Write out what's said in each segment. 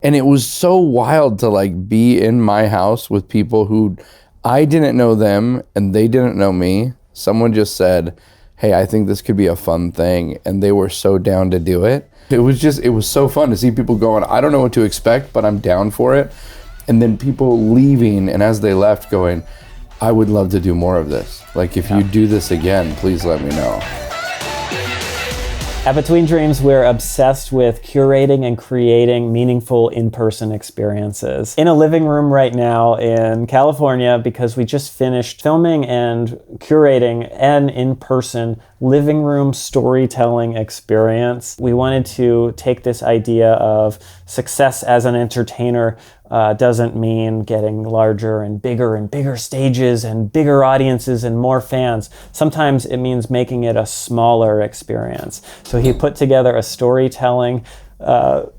And it was so wild to like be in my house with people who I didn't know them and they didn't know me. Someone just said, hey, I think this could be a fun thing. And they were so down to do it. It was so fun to see people going, I don't know what to expect, but I'm down for it. And then people leaving, and as they left going, I would love to do more of this. Like if you do this again, please let me know. At Between Dreams, we're obsessed with curating and creating meaningful in-person experiences. In a living room right now in California, because we just finished filming and curating an in-person living room storytelling experience. We wanted to take this idea of success as an entertainer doesn't mean getting larger and bigger stages and bigger audiences and more fans. Sometimes it means making it a smaller experience. So he put together a storytelling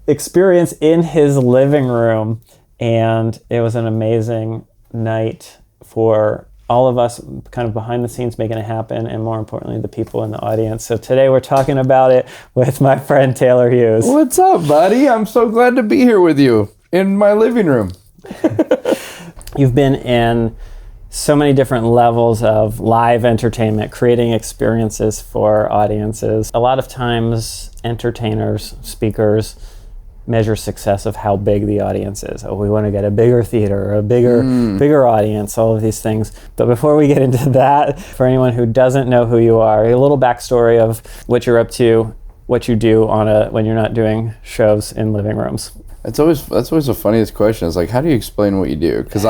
experience in his living room, and it was an amazing night for all of us kind of behind the scenes making it happen, and more importantly, the people in the audience. So today we're talking about it with my friend Taylor Hughes. What's up, buddy? I'm so glad to be here with you in my living room. You've been in so many different levels of live entertainment, creating experiences for audiences. A lot of times entertainers, speakers, measure success of how big the audience is. Oh, we want to get a bigger theater, a bigger audience, all of these things. But before we get into that, for anyone who doesn't know who you are, a little backstory of what you're up to, what you do when you're not doing shows in living rooms. That's always the funniest question. Is like, how do you explain what you do? Because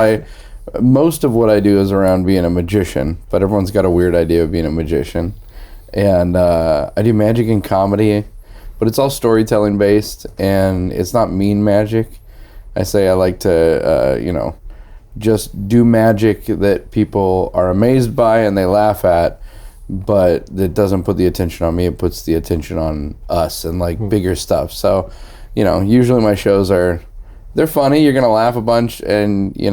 most of what I do is around being a magician, but everyone's got a weird idea of being a magician. And I do magic and comedy, but it's all storytelling based, and it's not mean magic. I say I like to, just do magic that people are amazed by and they laugh at, but that doesn't put the attention on me. It puts the attention on us and like bigger stuff. So, usually my shows they're funny. You're going to laugh a bunch and, you're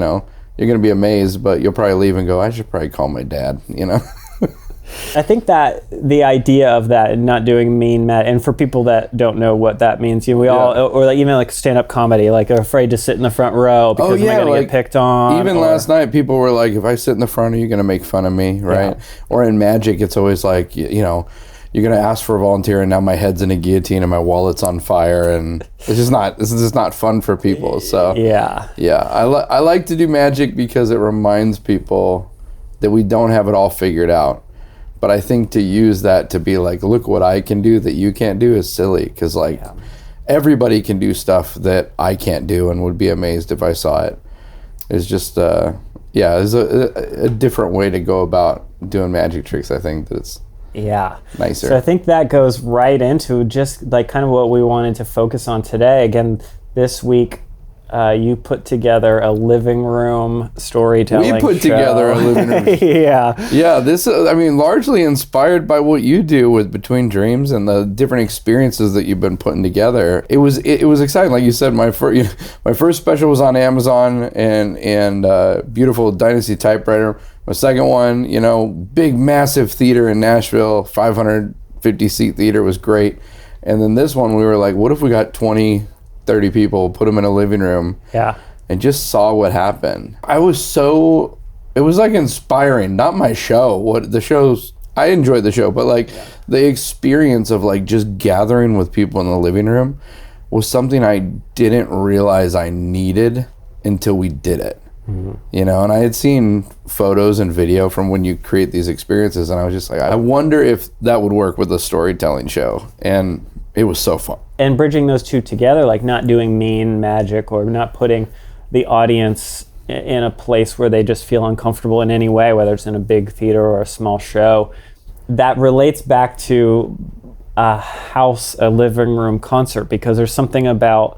going to be amazed, but you'll probably leave and go, I should probably call my dad, I think that the idea of that and not doing mean and for people that don't know what that means, we all, or like even like stand-up comedy, like are afraid to sit in the front row because they're going to get picked on. Even last night, people were like, if I sit in the front, are you going to make fun of me, right? Yeah. Or in magic, it's always like, you're going to ask for a volunteer and now my head's in a guillotine and my wallet's on fire, and this is just not fun for people. So I like to do magic because it reminds people that we don't have it all figured out. But I think to use that to be like, look what I can do that you can't do is silly, because everybody can do stuff that I can't do and would be amazed if I saw it. It's just there's a different way to go about doing magic tricks. I think that it's nicer. So I think that goes right into just like kind of what we wanted to focus on today. Again, this week, you put together a living room storytelling We put show. Together a living room. Yeah, this, largely inspired by what you do with Between Dreams and the different experiences that you've been putting together. It was exciting. Like you said, my first special was on Amazon and beautiful Dynasty typewriter. My second one, big, massive theater in Nashville, 550 seat theater, was great. And then this one, we were like, what if we got 20, 30 people, put them in a living room, and just saw what happened. It was like inspiring, not my show. I enjoyed the show, but like the experience of like just gathering with people in the living room was something I didn't realize I needed until we did it. And I had seen photos and video from when you create these experiences, and I was just like, I wonder if that would work with a storytelling show. And it was so fun. And bridging those two together, like not doing mean magic or not putting the audience in a place where they just feel uncomfortable in any way, whether it's in a big theater or a small show, that relates back to a living room concert, because there's something about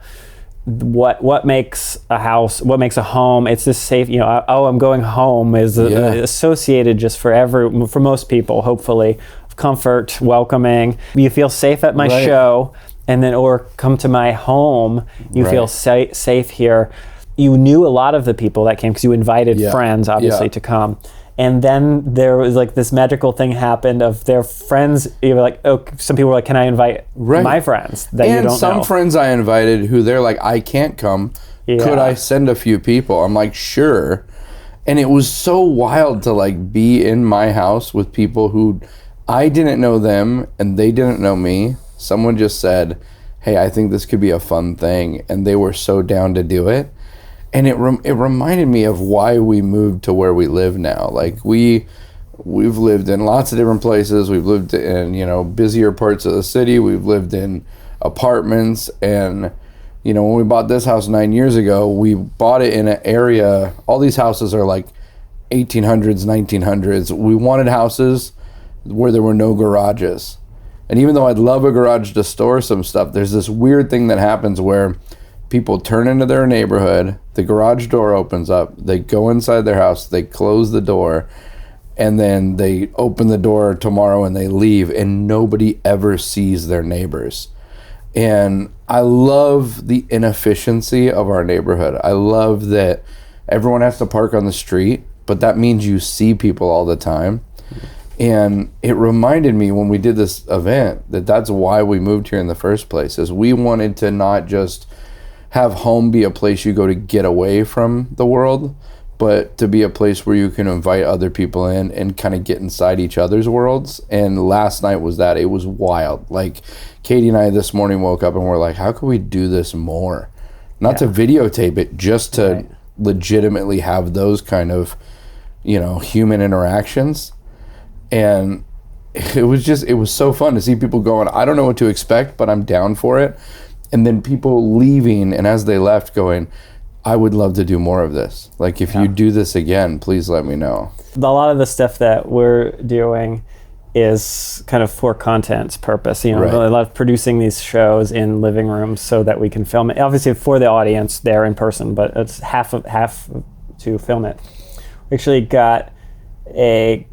what makes a house, what makes a home. It's this safe, I'm going home is associated just for most people, hopefully, comfort, welcoming. You feel safe at my show, and then or come to my home, you feel safe here. You knew a lot of the people that came because you invited friends, obviously, to come. And then there was like this magical thing happened of their friends. You were like, oh, some people were like, can I invite my friends that you don't know? And some friends I invited who they're like, I can't come. Yeah. Could I send a few people? I'm like, sure. And it was so wild to like be in my house with people who I didn't know them and they didn't know me. Someone just said, hey, I think this could be a fun thing. And they were so down to do it. And it reminded me of why we moved to where we live now. Like we've lived in lots of different places. We've lived in, busier parts of the city. We've lived in apartments. And, when we bought this house 9 years ago, we bought it in an area. All these houses are like 1800s, 1900s. We wanted houses where there were no garages. And even though I'd love a garage to store some stuff, there's this weird thing that happens where people turn into their neighborhood, the garage door opens up, they go inside their house, they close the door, and then they open the door tomorrow and they leave, and nobody ever sees their neighbors. And I love the inefficiency of our neighborhood. I love that everyone has to park on the street, but that means you see people all the time. And it reminded me when we did this event that that's why we moved here in the first place, is we wanted to not just have home be a place you go to get away from the world, but to be a place where you can invite other people in and kind of get inside each other's worlds. And last night was that. It was wild. Like Katie and I this morning woke up and we're like, how can we do this more? Not to videotape it, just to legitimately have those kind of, human interactions. And it was so fun to see people going, I don't know what to expect, but I'm down for it. And then people leaving, and as they left going, I would love to do more of this. Like, if you do this again, please let me know. A lot of the stuff that we're doing is kind of for content's purpose. I love producing these shows in living rooms so that we can film it. Obviously for the audience there in person, but it's half to film it. We actually got a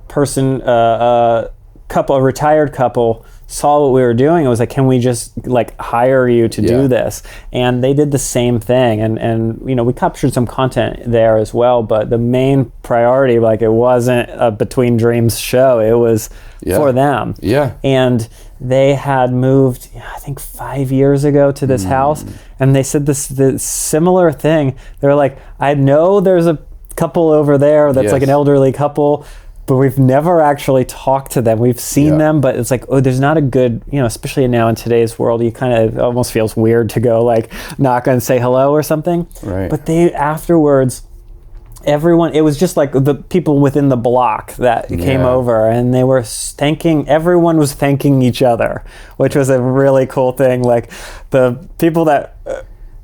person, a retired couple, saw what we were doing and was like, can we just like hire you to do this? And they did the same thing, and we captured some content there as well, but the main priority, like, it wasn't a Between Dreams show, it was for them. And they had moved, I think 5 years ago to this house, and they said this similar thing. They were like, I know there's a couple over there that's like an elderly couple, but we've never actually talked to them. We've seen them, but it's like, there's not a good, especially now in today's world, you kind of almost feels weird to go like knock and say hello or something. Right. But they afterwards, everyone, it was just like the people within the block that came over, and they were everyone was thanking each other, which was a really cool thing. Like the people that,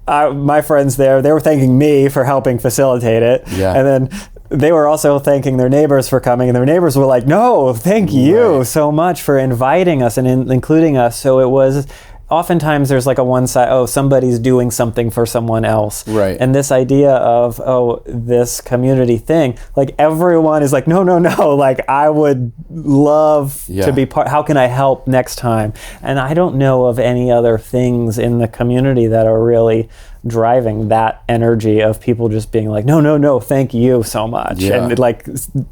my friends there, they were thanking me for helping facilitate it. And then they were also thanking their neighbors for coming, and their neighbors were like, no, thank you so much for inviting us and including us. So it was, oftentimes there's like a one side, somebody's doing something for someone else. Right. And this idea of, this community thing, like everyone is like, no, like I would love to be part, how can I help next time? And I don't know of any other things in the community that are really driving that energy of people just being like, no, thank you so much. And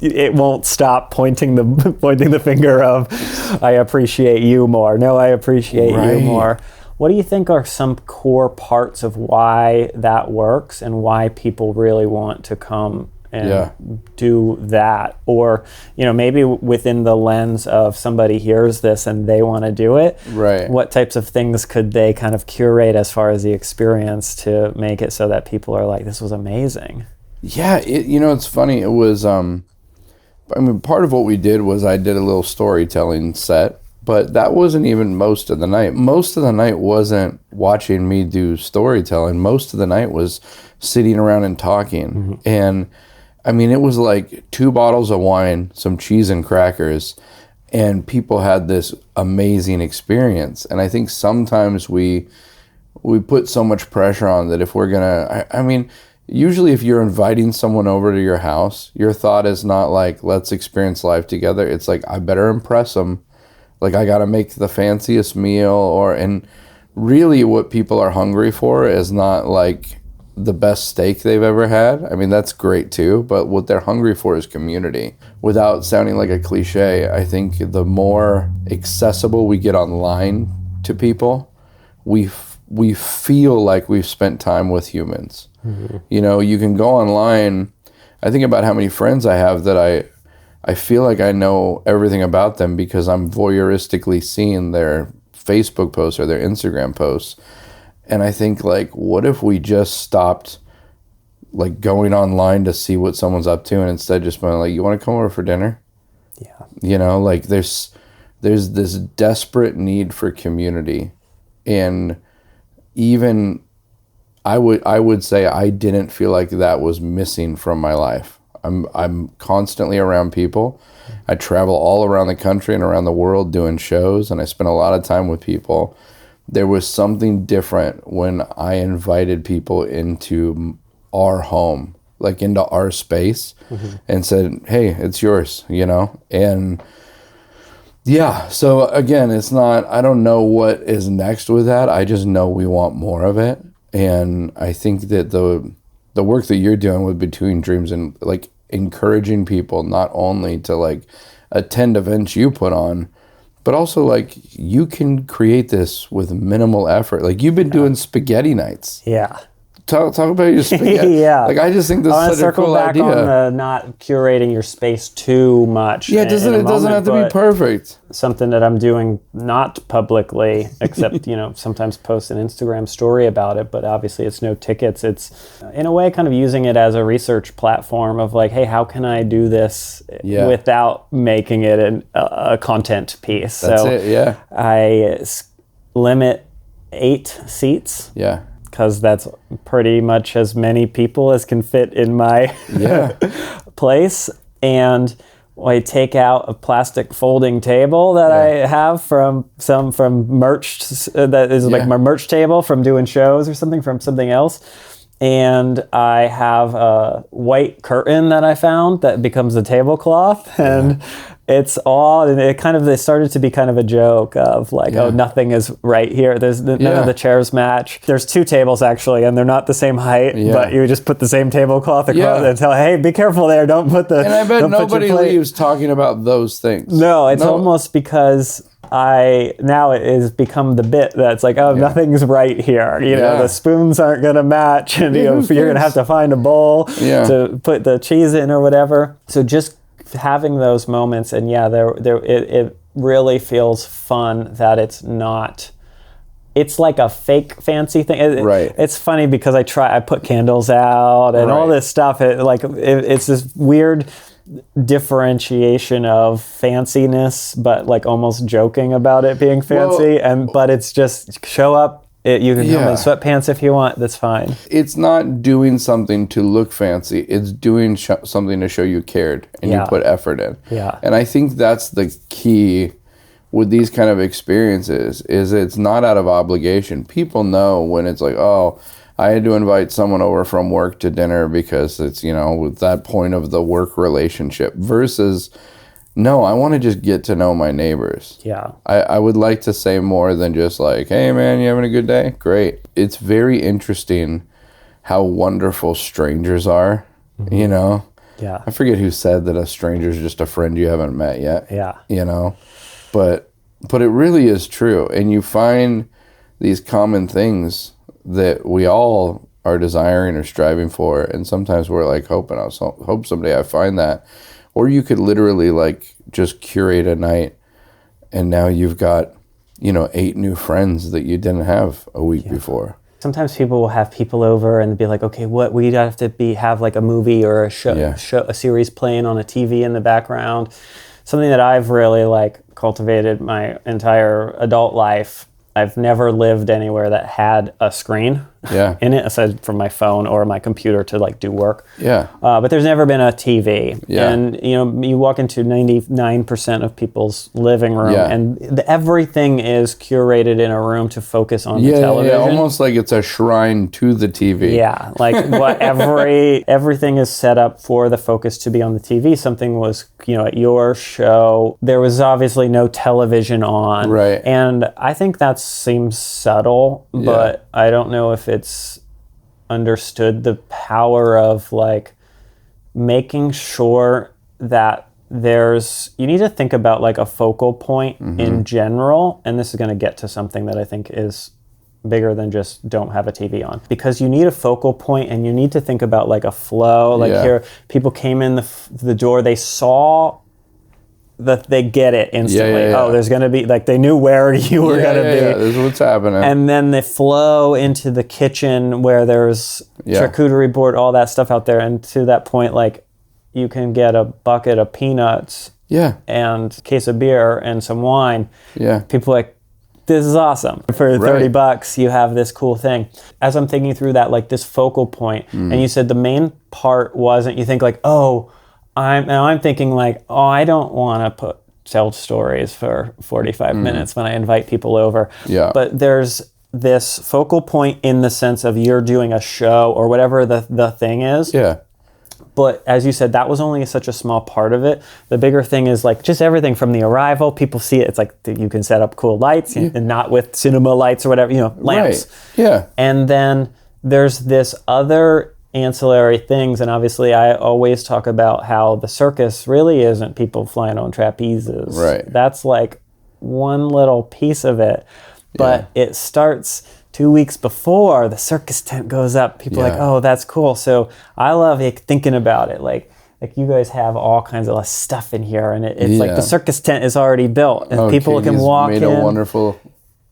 it won't stop pointing the finger of, I appreciate you more. No, I appreciate you more. What do you think are some core parts of why that works and why people really want to come and do that? Or, maybe within the lens of somebody hears this and they want to do it, what types of things could they kind of curate as far as the experience to make it so that people are like, this was amazing? It's funny. It was, part of what we did was I did a little storytelling set, but that wasn't even most of the night. Most of the night wasn't watching me do storytelling. Most of the night was sitting around and talking. And it was like 2 bottles of wine, some cheese and crackers, and people had this amazing experience. And I think sometimes we put so much pressure on that if we're gonna, usually if you're inviting someone over to your house, your thought is not like, let's experience life together. It's like, I better impress them. Like, I gotta make the fanciest meal, and really what people are hungry for is not like the best steak they've ever had. I mean, that's great too, but what they're hungry for is community. Without sounding like a cliche, I think the more accessible we get online to people, we feel like we've spent time with humans. Mm-hmm. You know, you can go online. I think about how many friends I have that I feel like I know everything about them because I'm voyeuristically seeing their Facebook posts or their Instagram posts. And I think, like, what if we just stopped, like, going online to see what someone's up to and instead just went, like, you want to come over for dinner? Yeah. You know, like, there's this desperate need for community. And even I would say I didn't feel like that was missing from my life. I'm constantly around people. I travel all around the country and around the world doing shows, and I spend a lot of time with people. There was something different when I invited people into our home, like into our space, mm-hmm. and said, hey, it's yours, you know? And yeah, so again, it's not, I don't know what is next with that. I just know we want more of it. And I think that the work that you're doing with Between Dreams and like encouraging people not only to like attend events you put on, but also like you can create this with minimal effort. Like you've been doing spaghetti nights. Yeah. Talk about your spaghetti. Yeah. Like I just think this is such a cool idea. On the not curating your space too much. Yeah, it doesn't have to be perfect. Something that I'm doing not publicly, except, you know, sometimes post an Instagram story about it, but obviously it's no tickets. It's in a way kind of using it as a research platform of like, hey, how can I do this without making it a content piece? That's it, yeah. I limit 8 seats. Yeah. Because that's pretty much as many people as can fit in my place. And I take out a plastic folding table that I have from merch, that is like my merch table from doing shows or something, from something else. And I have a white curtain that I found that becomes a tablecloth. And it's all, and it started to be kind of a joke of like, oh, nothing is right here. There's none of the chairs match. There's 2 tables actually, and they're not the same height, but you just put the same tablecloth across and tell, hey, be careful there. Don't put the. And I bet nobody leaves talking about those things. No, it's almost because now it has become the bit that's like, oh, nothing's right here. You know, the spoons aren't going to match, and you're going to have to find a bowl to put the cheese in or whatever. So just having those moments, and it really feels fun that it's not. It's like a fake fancy thing. It's funny because I put candles out and all this stuff. It's this weird differentiation of fanciness, but like almost joking about it being fancy. But it's just show up. You can come in sweatpants if you want. That's fine. It's not doing something to look fancy. It's doing something to show you cared and you put effort in. Yeah. And I think that's the key with these kind of experiences is it's not out of obligation. People know when it's like, oh, I had to invite someone over from work to dinner because it's, you know, with that point of the work relationship versus, no, I want to just get to know my neighbors. Yeah. I would like to say more than just like, hey, man, you having a good day? Great. It's very interesting how wonderful strangers are, you know? Yeah. I forget who said that a stranger is just a friend you haven't met yet. Yeah. You know? But it really is true. And you find these common things that we all are desiring or striving for. And sometimes we're like hoping, hope someday I find that. Or you could literally like just curate a night and now you've got, you know, 8 new friends that you didn't have a week before. Sometimes people will have people over and be like, okay, what we have to have like a movie or a show, a series playing on a TV in the background. Something that I've really like cultivated my entire adult life. I've never lived anywhere that had a screen in it, aside from my phone or my computer to like do work. Yeah. But there's never been a TV. Yeah. And, you know, you walk into 99% of people's living room and everything is curated in a room to focus on the television. Yeah, almost like it's a shrine to the TV. Yeah, like everything is set up for the focus to be on the TV. Something was, you know, at your show, there was obviously no television on. Right. And I think that seems subtle, but I don't know if it's understood the power of like making sure that you need to think about like a focal point in general, and this is going to get to something that I think is bigger than just don't have a TV on, because you need a focal point and you need to think about like a flow. Like here, people came in the door, they saw that they get it instantly. Oh, there's going to be, like, they knew where you were going to be. Yeah, this is what's happening. And then they flow into the kitchen where there's charcuterie board, all that stuff out there. And to that point, like, you can get a bucket of peanuts and a case of beer and some wine. Yeah. People are like, this is awesome. For $30, you have this cool thing. As I'm thinking through that, like this focal point, and you said the main part wasn't, you think like, oh, I'm thinking like, oh, I don't want to tell stories for 45 minutes when I invite people over. Yeah. But there's this focal point in the sense of you're doing a show or whatever the thing is. Yeah. But as you said, that was only such a small part of it. The bigger thing is like just everything from the arrival. People see it. It's like you can set up cool lights and not with cinema lights or whatever, lamps. Right. Yeah. And then there's this other ancillary things, and obviously I always talk about how the circus really isn't people flying on trapezes. Right. That's like one little piece of it, but it starts 2 weeks before the circus tent goes up. People are like, oh, that's cool. So I love thinking about it. Like you guys have all kinds of stuff in here, and it's like the circus tent is already built, and people can walk in. Made a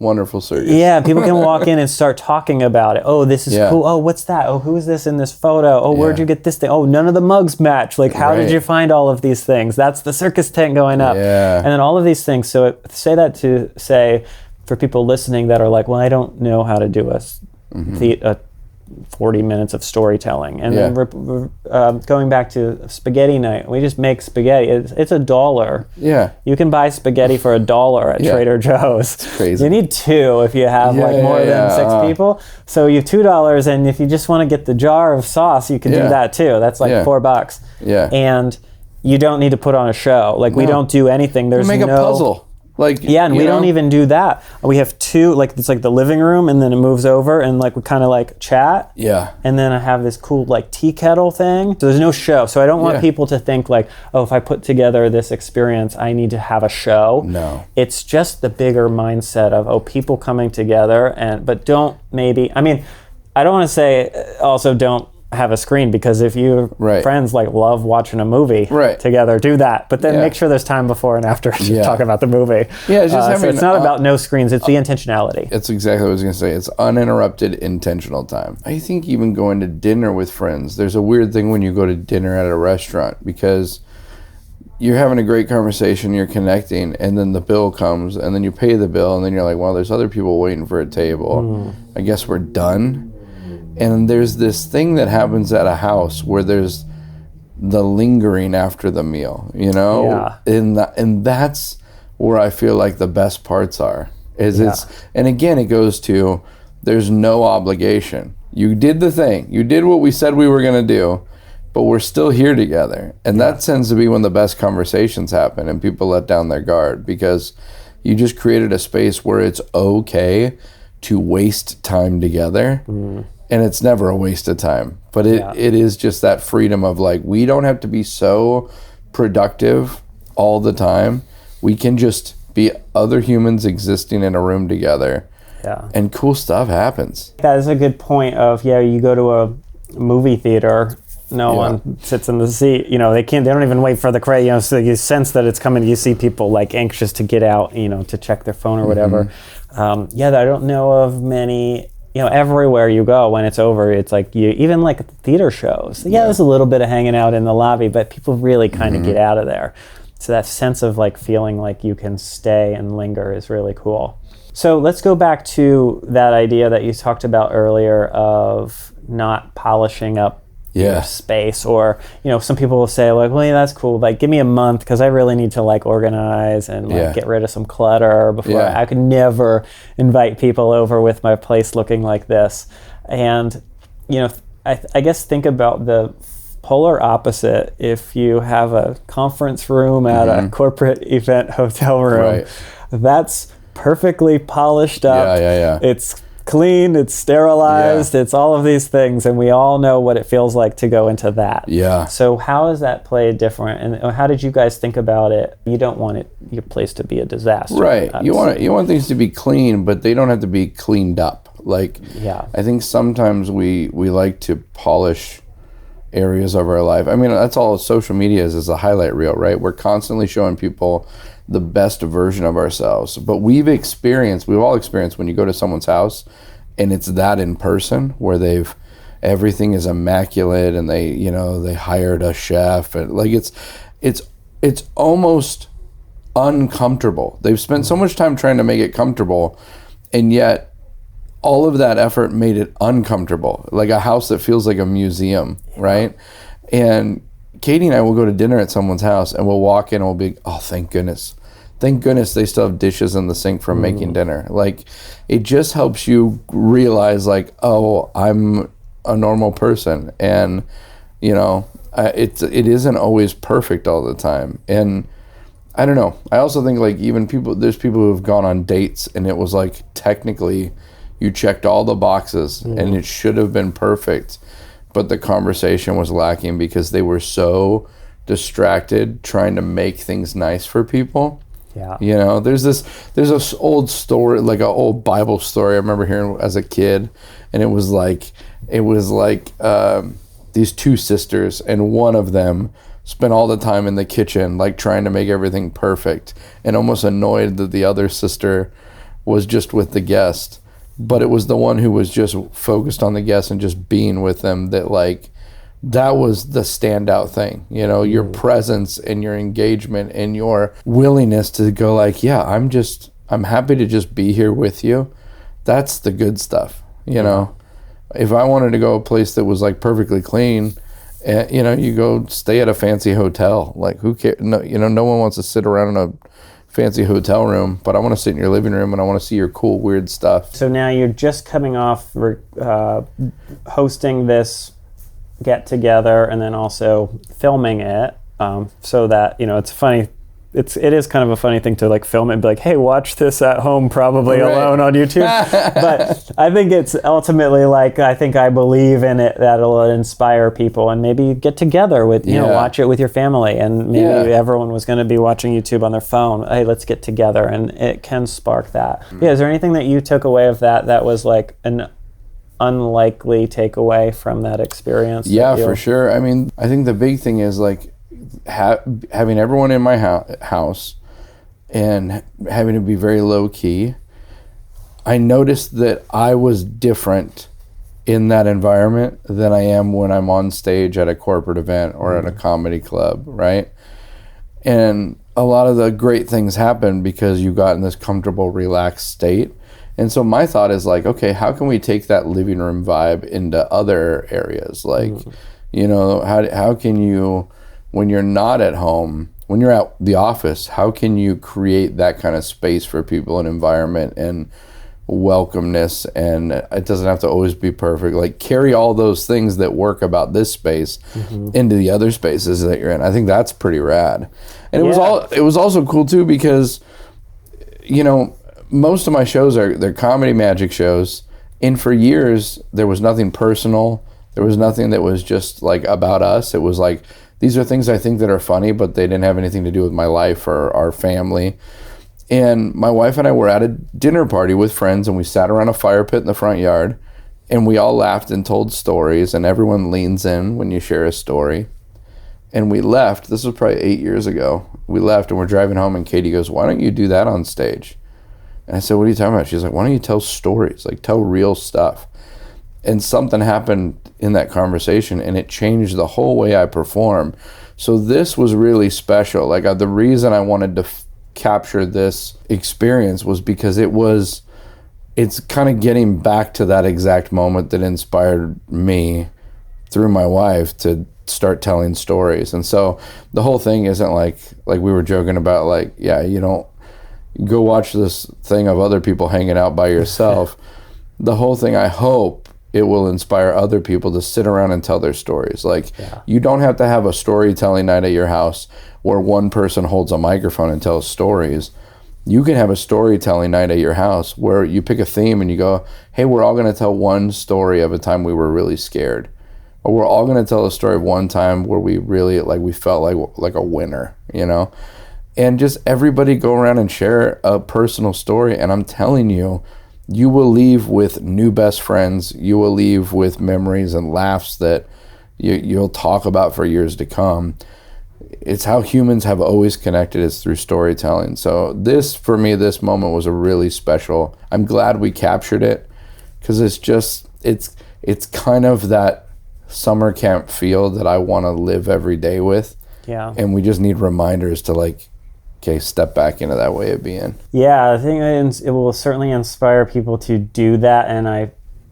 wonderful circus. Yeah, people can walk in and start talking about it. Oh, this is cool. Oh, what's that? Oh, who is this in this photo? Oh, where'd you get this thing? Oh, none of the mugs match. Like, how did you find all of these things? That's the circus tent going up. Yeah. And then all of these things. So say that to say, for people listening that are like, well, I don't know how to do a 40 minutes of storytelling. And then we're going back to spaghetti night. We just make spaghetti. It's $1. Yeah. You can buy spaghetti for $1 at Trader Joe's. It's crazy. You need two if you have more than six people. So you have $2, and if you just want to get the jar of sauce, you can do that too. That's like $4. Yeah. And you don't need to put on a show. Like we don't do anything. There's make a puzzle. Like, and we don't even do that. We have two, like it's like the living room, and then it moves over, and like we kind of like chat. Yeah. And then I have this cool like tea kettle thing. So there's no show. So I don't want people to think like, oh, if I put together this experience, I need to have a show. No. It's just the bigger mindset of, oh, people coming together, but don't maybe, I mean, I don't want to say also don't have a screen, because if you friends like love watching a movie together, do that, but then make sure there's time before and after to talk about the movie. Yeah, it's just so it's not about no screens, it's the intentionality. It's exactly what I was going to say. It's uninterrupted intentional time. I think even going to dinner with friends, there's a weird thing when you go to dinner at a restaurant, because you're having a great conversation, you're connecting, and then the bill comes, and then you pay the bill, and then you're like, well, there's other people waiting for a table. I guess we're done. And there's this thing that happens at a house where there's the lingering after the meal, and that's where I feel like the best parts are. And again, it goes to, there's no obligation. You did the thing. You did what we said we were going to do, but we're still here together. And that tends to be when the best conversations happen and people let down their guard, because you just created a space where it's okay to waste time together. And it's never a waste of time, but it is just that freedom of like, we don't have to be so productive all the time. We can just be other humans existing in a room together. Yeah. And cool stuff happens. That is a good point of, you go to a movie theater, no one sits in the seat, they don't even wait for the credit, so you sense that it's coming. You see people like anxious to get out, to check their phone or whatever. I don't know of many. Everywhere you go, when it's over, it's like even like theater shows. There's a little bit of hanging out in the lobby, but people really kind of get out of there. So that sense of like feeling like you can stay and linger is really cool. So let's go back to that idea that you talked about earlier of not polishing up your space, or some people will say like, well, that's cool, like give me a month because I really need to like organize and like get rid of some clutter before I could never invite people over with my place looking like this. And I guess think about the polar opposite. If you have a conference room at a corporate event hotel room, that's perfectly polished up. It's clean, it's sterilized, it's all of these things, and we all know what it feels like to go into that. Yeah. So how is that play different, and how did you guys think about it? You don't want your place to be a disaster. Right. You want things to be clean, but they don't have to be cleaned up. Like, I think sometimes we like to polish areas of our life. I mean, that's all social media is a highlight reel, right? We're constantly showing people the best version of ourselves. But we've all experienced when you go to someone's house and it's that in person where everything is immaculate and they hired a chef, and like it's almost uncomfortable. They've spent so much time trying to make it comfortable, and yet all of that effort made it uncomfortable, like a house that feels like a museum, right? And Katie and I will go to dinner at someone's house and we'll walk in and we'll be, oh, thank goodness they still have dishes in the sink from making dinner. Like, it just helps you realize, like, oh, I'm a normal person, and it isn't always perfect all the time. And I don't know, I also think, like, there's people who have gone on dates and it was like technically you checked all the boxes and it should have been perfect, but the conversation was lacking because they were so distracted trying to make things nice for people. Yeah. There's this old story, like an old Bible story I remember hearing as a kid, and it was like these two sisters, and one of them spent all the time in the kitchen, like trying to make everything perfect, and almost annoyed that the other sister was just with the guest. But it was the one who was just focused on the guest and just being with them that was the standout thing. Your presence and your engagement and your willingness to go like, yeah, I'm happy to just be here with you. That's the good stuff. If I wanted to go a place that was like perfectly clean, you go stay at a fancy hotel. Like, who cares? No, no one wants to sit around in a fancy hotel room, but I want to sit in your living room and I want to see your cool, weird stuff. So now you're just coming off hosting this get together and then also filming it, so that it's funny. It is kind of a funny thing to like film it and be like, hey, watch this at home, probably alone on YouTube. But I think it's ultimately like, I believe in it, that it'll inspire people, and maybe get together with, watch it with your family, and maybe everyone was going to be watching YouTube on their phone. Hey, let's get together, and it can spark that. Yeah, is there anything that you took away of that was like an unlikely takeaway from that experience? Yeah, for sure. I mean, I think the big thing is like, having everyone in my house and having to be very low key. I noticed that I was different in that environment than I am when I'm on stage at a corporate event or at a comedy club, right? And a lot of the great things happen because you got in this comfortable, relaxed state. And so my thought is like, okay, how can we take that living room vibe into other areas? Like, how can you, when you're not at home, when you're at the office, how can you create that kind of space for people and environment and welcomeness? And it doesn't have to always be perfect. Like, carry all those things that work about this space into the other spaces that you're in. I think that's pretty rad. And it was also cool too because, most of my shows they're comedy magic shows, and for years there was nothing personal. There was nothing that was just like about us. It was like, these are things I think that are funny, but they didn't have anything to do with my life or our family. And my wife and I were at a dinner party with friends, and we sat around a fire pit in the front yard, and we all laughed and told stories, and everyone leans in when you share a story. And we left. This was probably 8 years ago. We left and we're driving home, and Katie goes, why don't you do that on stage? And I said, what are you talking about? She's like, why don't you tell stories? Like, tell real stuff. And something happened in that conversation, and it changed the whole way I perform. So this was really special. Like, the reason I wanted to capture this experience was because it's kind of getting back to that exact moment that inspired me through my wife to start telling stories. And so the whole thing isn't like we were joking about, like, yeah, you don't go watch this thing of other people hanging out by yourself. The whole thing, I hope it will inspire other people to sit around and tell their stories. Like, you don't have to have a storytelling night at your house where one person holds a microphone and tells stories. You can have a storytelling night at your house where you pick a theme and you go, hey, we're all going to tell one story of a time we were really scared. Or we're all going to tell a story of one time where we really, like, we felt like a winner, you know? And just everybody go around and share a personal story. And I'm telling you, you will leave with new best friends. You will leave with memories and laughs that you'll talk about for years to come. It's how humans have always connected, is through storytelling. So this, for me, this moment was a really special. I'm glad we captured it, because it's kind of that summer camp feel that I want to live every day with. Yeah. And we just need reminders to, like, okay, step back into that way of being. Yeah, I think it will certainly inspire people to do that. And I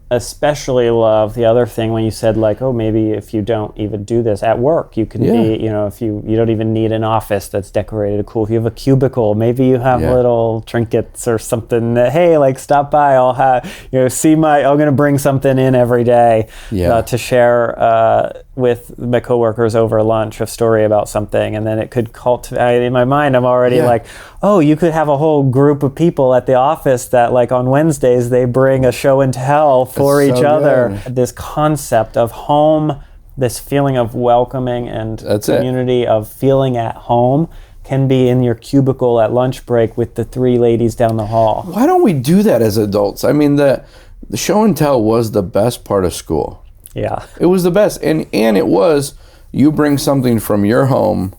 especially love the other thing when you said, like, oh, maybe if you don't even do this at work, you can be, you know, if you don't even need an office that's decorated cool. If you have a cubicle, maybe you have little trinkets or something that, hey, like, stop by, I'll have, you know, I'm going to bring something in every day to share with my coworkers over lunch, a story about something. And then it could cultivate, in my mind, I'm already like, oh, you could have a whole group of people at the office that, like, on Wednesdays, they bring a show and tell for each other. This concept of home, this feeling of welcoming and community, of feeling at home, can be in your cubicle at lunch break with the 3 ladies down the hall. Why don't we do that as adults? I mean, the show and tell was the best part of school. Yeah. It was the best. And it was, you bring something from your home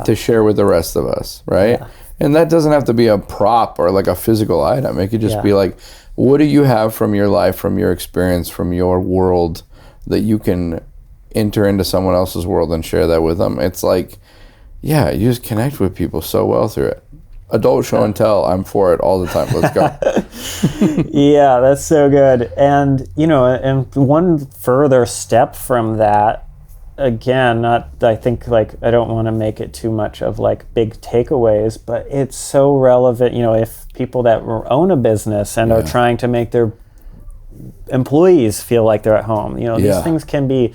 to share with the rest of us, right? Yeah. And that doesn't have to be a prop or like a physical item. It could just be like, what do you have from your life, from your experience, from your world, that you can enter into someone else's world and share that with them? It's like, you just connect with people so well through it. Adult show and tell, I'm for it all the time. Let's go. Yeah, that's so good. And, you know, and one further step from that, again, I think, like, I don't want to make it too much of, like, big takeaways, but it's so relevant, you know, if people that own a business and are trying to make their employees feel like they're at home, you know, these things can be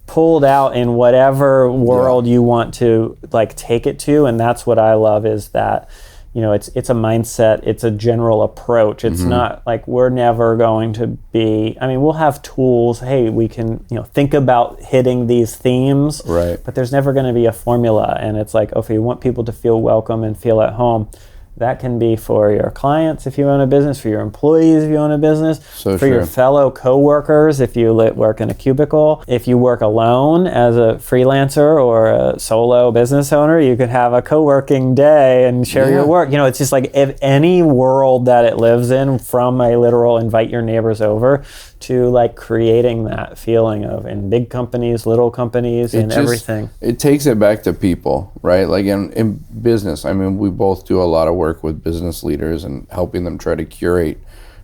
pulled out in whatever world you want to, like, take it to. And that's what I love, is that, you know, it's a mindset, it's a general approach. It's not like we're never going to be, I mean, we'll have tools, hey, we can, you know, think about hitting these themes, but there's never going to be a formula. And it's like, if you want people to feel welcome and feel at home, that can be for your clients if you own a business, for your employees if you own a business, for your fellow coworkers if you work in a cubicle. If you work alone as a freelancer or a solo business owner, you could have a co-working day and share your work. You know, it's just like, if any world that it lives in, from a literal invite your neighbors over to, like, creating that feeling of, in big companies, little companies, and everything. It takes it back to people, right? Like in business, I mean, we both do a lot of work with business leaders and helping them try to curate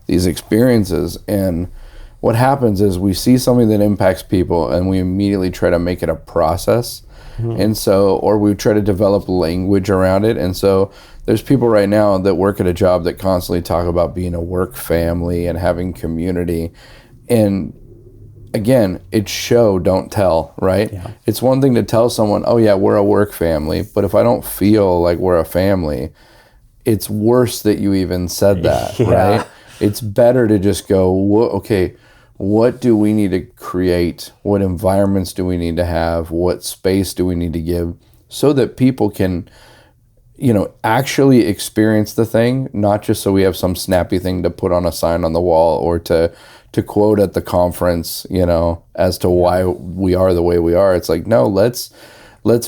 these experiences. And what happens is we see something that impacts people and we immediately try to make it a process. And so, or we try to develop language around it. And so there's people right now that work at a job that constantly talk about being a work family and having community. And again, it's show, don't tell, right? Yeah. It's one thing to tell someone, oh yeah, we're a work family. But if I don't feel like we're a family, it's worse that you even said that, right? It's better to just go, okay, what do we need to create? What environments do we need to have? What space do we need to give so that people can, you know, actually experience the thing, not just so we have some snappy thing to put on a sign on the wall or to quote at the conference, you know, as to why we are the way we are. It's like, no, let's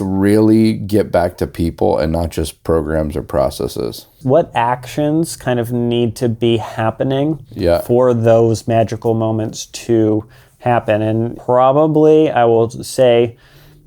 really get back to people and not just programs or processes. What actions kind of need to be happening for those magical moments to happen? And probably, I will say,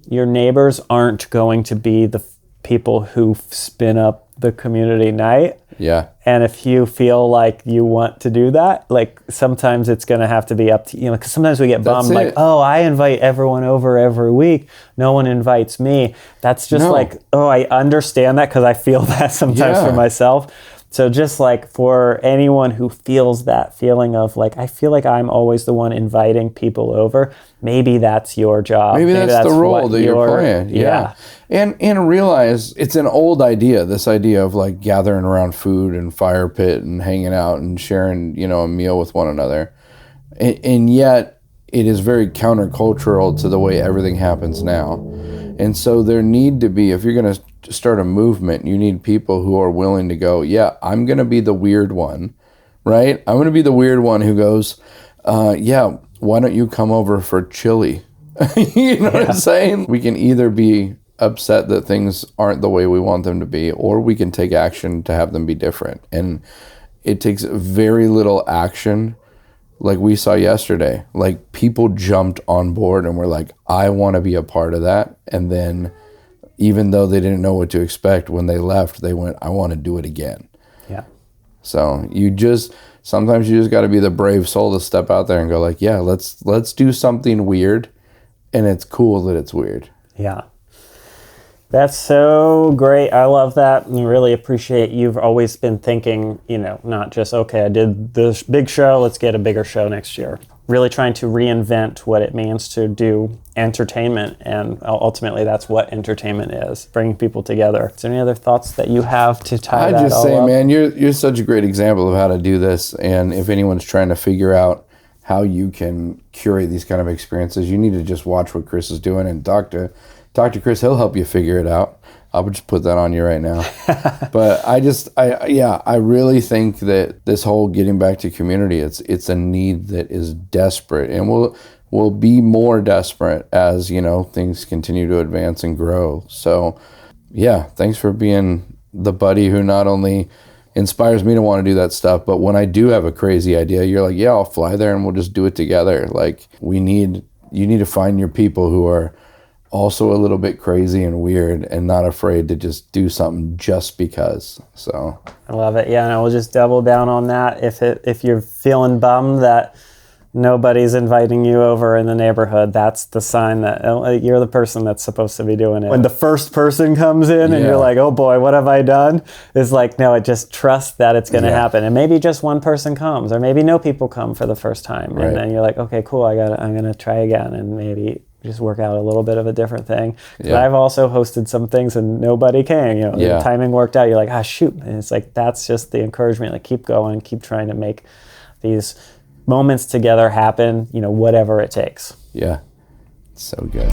your neighbors aren't going to be the people who spin up the community night. Yeah. And if you feel like you want to do that, like, sometimes it's going to have to be up to, you know, because sometimes we get bummed, like, oh, I invite everyone over every week. No one invites me. That's just like, oh, I understand that, because I feel that sometimes for myself. So just like for anyone who feels that feeling of like, I feel like I'm always the one inviting people over, maybe that's your job. Maybe that's the role that you're playing. Yeah. And realize it's an old idea, this idea of like gathering around food and fire pit and hanging out and sharing, a meal with one another. And yet it is very countercultural to the way everything happens now. And so there need to be, if you're going to start a movement, you need people who are willing to go, yeah, I'm going to be the weird one, right? I'm going to be the weird one who goes, yeah, why don't you come over for chili? You know what I'm saying? We can either be upset that things aren't the way we want them to be, or we can take action to have them be different. And it takes very little action. Like we saw yesterday, like people jumped on board and were like, I want to be a part of that. And then even though they didn't know what to expect, when they left, they went, I want to do it again. Yeah. So sometimes you just got to be the brave soul to step out there and go like, yeah, let's do something weird. And it's cool that it's weird. Yeah. That's so great. I love that and really appreciate you've always been thinking, not just, okay, I did this big show, let's get a bigger show next year. Really trying to reinvent what it means to do entertainment, and ultimately that's what entertainment is, bringing people together. Is there any other thoughts that you have to tie that all up? I just say, man, you're such a great example of how to do this, and if anyone's trying to figure out how you can curate these kind of experiences, you need to just watch what Chris is doing and talk to Chris. He'll help you figure it out. I'll just put that on you right now. But I really think that this whole getting back to community, it's a need that is desperate, and will be more desperate as, things continue to advance and grow. So yeah, thanks for being the buddy who not only inspires me to want to do that stuff, but when I do have a crazy idea, you're like, yeah, I'll fly there and we'll just do it together. Like you need to find your people who are also a little bit crazy and weird and not afraid to just do something just because. So I love it. Yeah, and we'll just double down on that. If you're feeling bummed that nobody's inviting you over in the neighborhood, that's the sign that you're the person that's supposed to be doing it. When the first person comes in and you're like, oh boy, what have I done? It's like, no, just trust that it's going to happen. And maybe just one person comes, or maybe no people come for the first time. Right. And then you're like, okay, cool, I'm going to try again, and maybe just work out a little bit of a different thing. Yeah. I've also hosted some things and nobody came. The timing worked out. You're like, shoot. And it's like, that's just the encouragement. Like, keep going, keep trying to make these moments together happen, whatever it takes. Yeah, so good.